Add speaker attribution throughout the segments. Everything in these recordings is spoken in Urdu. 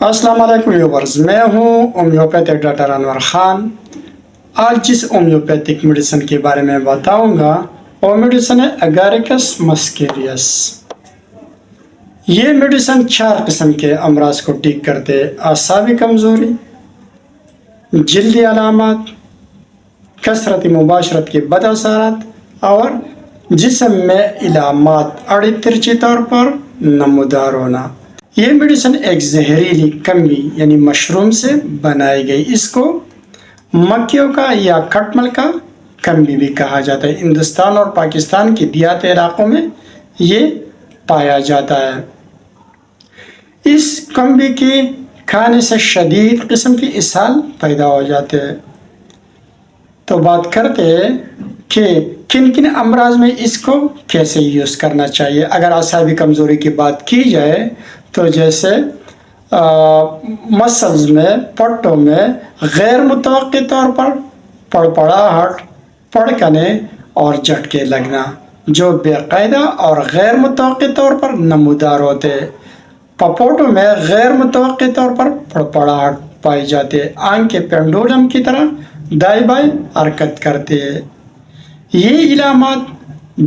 Speaker 1: السلام علیکم ویورز، میں ہوں ہومیوپیتھک ڈاکٹر انور خان۔ آج جس ہومیوپیتھک میڈیسن کے بارے میں بتاؤں گا وہ میڈیسن ہے اگاریکس مسکیریس۔ یہ میڈیسن 4 قسم کے امراض کو ٹھیک کرتے: اعصابی کمزوری، جلدی علامات، کثرت مباشرت کے بد اثرات اور جسم میں علامات اڑی ترچی طور پر نمودار ہونا۔ یہ میڈیسن ایک زہریلی کمبی یعنی مشروم سے بنائی گئی۔ اس کو مکیوں کا یا کھٹمل کا کمبی بھی کہا جاتا ہے۔ ہندوستان اور پاکستان کے دیہاتی علاقوں میں یہ پایا جاتا ہے۔ اس کمبی کے کھانے سے شدید قسم کی اسہال پیدا ہو جاتے ہیں۔ تو بات کرتے ہیں کہ کن کن امراض میں اس کو کیسے یوز کرنا چاہیے۔ اگر اعصابی کمزوری کی بات کی جائے تو جیسے مسلز میں، پٹوں میں غیر متوقع طور پر پڑپڑاہٹ، پڑکنے اور جھٹکے لگنا جو بے قاعدہ اور غیر متوقع طور پر نمودار ہوتے ہیں۔ پپوٹوں میں غیر متوقع طور پر پڑپڑاہٹ پائی جاتی ہے۔ آنکھ کے پینڈولم کی طرح دائیں بائیں حرکت کرتے ہیں۔ یہ علامات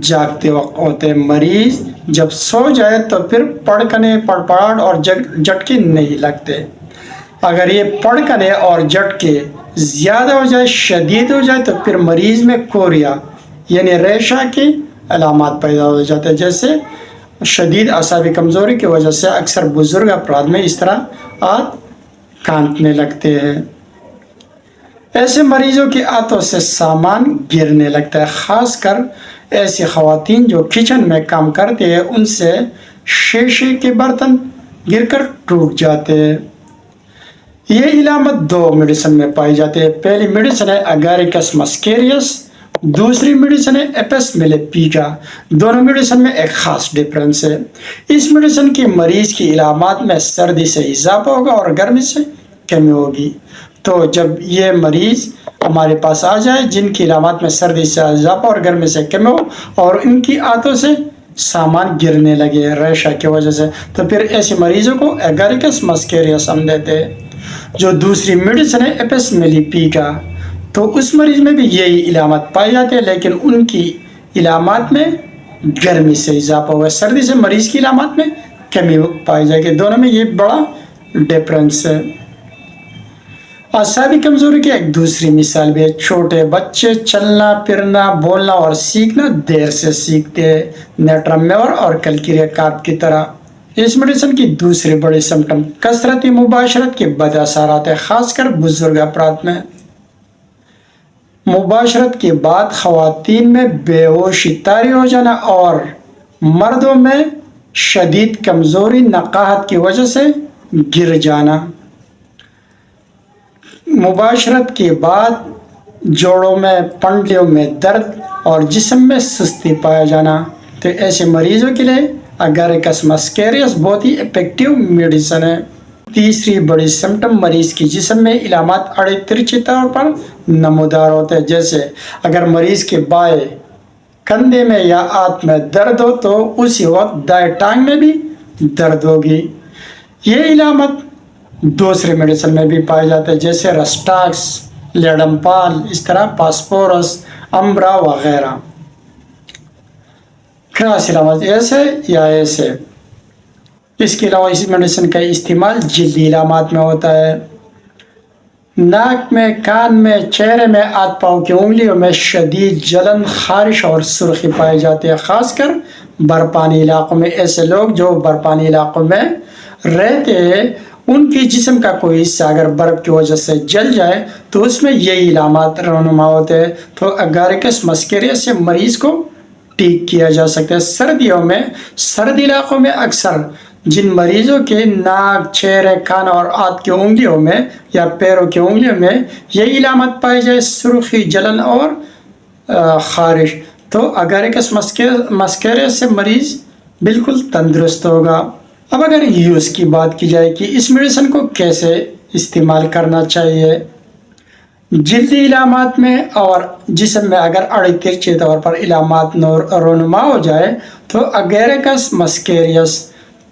Speaker 1: جاگتے وقت ہوتے ہیں۔ مریض جب سو جائے تو پھر پڑکنے، پڑپڑاہٹ اور جھٹکے نہیں لگتے۔ اگر یہ پڑکنے اور جھٹکے زیادہ ہو جائے، شدید ہو جائے، تو پھر مریض میں کوریا یعنی ریشہ کے علامات پیدا ہو جاتے ہیں۔ جیسے شدید اعصابی کمزوری کی وجہ سے اکثر بزرگ افراد میں اس طرح ہاتھ کانپنے لگتے ہیں۔ ایسے مریضوں کے ہاتھوں سے سامان گرنے لگتا ہے، خاص کر ایسی خواتین جو کچن میں کام کرتے ہیں، ان سے شیشے کے برتن گر کر ٹوٹ جاتے ہیں۔ یہ علامت 2 میڈیسن میں پائی جاتی ہے۔ پہلی میڈیسن ہے اگاریکس مسکیریس، دوسری میڈیسن ہے اپس میلیپیکا۔ دونوں میڈیسن میں ایک خاص ڈفرینس ہے۔ اس میڈیسن کے مریض کی علامات میں سردی سے اضافہ ہوگا اور گرمی سے کمی ہوگی۔ تو جب یہ مریض ہمارے پاس آ جائے جن کی علامات میں سردی سے اضافہ اور گرمی سے کمی ہو اور ان کی ہاتھوں سے سامان گرنے لگے ریشہ کی وجہ سے، تو پھر ایسے مریضوں کو اگاریکس مسکیریس ہم دیتے ہیں۔ جو دوسری میڈیسن ہے اپس میلیپیکا، تو اس مریض میں بھی یہی علامات پائی جاتی ہے، لیکن ان کی علامات میں گرمی سے اضافہ ہوگا، سردی سے مریض کی علامات میں کمی پائی جائے گی۔ دونوں میں یہ بڑا ڈفرینس ہے۔ اعصابی کمزوری کی ایک دوسری مثال بھی ہے۔ چھوٹے بچے چلنا، پھرنا، بولنا اور سیکھنا دیر سے سیکھتے ہیں، نیٹرم میور اور کلکیریا کارپ کی طرح۔ اس میڈیسن کی دوسری بڑی سمٹم کثرتی مباشرت کے بد اثرات ہیں، خاص کر بزرگ افراد میں۔ مباشرت کے بعد خواتین میں بے ہوشی طاری ہو جانا اور مردوں میں شدید کمزوری نقاہت کی وجہ سے گر جانا۔ مباشرت کے بعد جوڑوں میں، پنڈلیوں میں درد اور جسم میں سستی پایا جانا، تو ایسے مریضوں کے لیے اگاریکس مسکیریس بہت ہی افیکٹو میڈیسن ہے۔ تیسری بڑی سمٹم مریض کی جسم میں علامات اڑے ترچے طور پر نمودار ہوتے ہیں۔ جیسے اگر مریض کے بائیں کندھے میں یا ہاتھ میں درد ہو تو اسی وقت دائیں ٹانگ میں بھی درد ہوگی۔ یہ علامت دوسرے میڈیسن میں بھی پائے جاتے ہیں، جیسے رسٹاکس، لیڈمپال، اس طرح پاسپورس، امبرا وغیرہ۔ کراس علامت ایسے یا ایسے۔ اس کے علاوہ اس میڈیسن کا استعمال جلدی علامات میں ہوتا ہے۔ ناک میں، کان میں، چہرے میں، ہاتھ پاؤں کی انگلیوں میں شدید جلن، خارش اور سرخی پائی جاتی ہے، خاص کر برفانی علاقوں میں۔ ایسے لوگ جو برفانی علاقوں میں رہتے ہیں، ان کی جسم کا کوئی حصہ اگر برف کی وجہ سے جل جائے تو اس میں یہی علامات رونما ہوتے ہیں۔ تو اگاریکس مسکیریس سے مریض کو ٹھیک کیا جا سکتا ہے۔ سردیوں میں سردی علاقوں میں اکثر جن مریضوں کے ناک، چہرے، کان اور ہاتھ کی انگلیوں میں یا پیروں کی انگلیوں میں یہ علامت پائی جائے، سرخی، جلن اور خارش، تو اگاریکس مسکیریس سے مریض بالکل تندرست ہوگا۔ اب اگر یوز کی بات کی جائے کہ اس میڈیسن کو کیسے استعمال کرنا چاہیے، جلدی علامات میں اور جسم میں اگر اڑی ترچے طور پر علامات رونما ہو جائے تو اگاریکس مسکیریس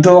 Speaker 1: 2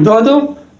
Speaker 1: 2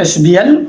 Speaker 1: SBL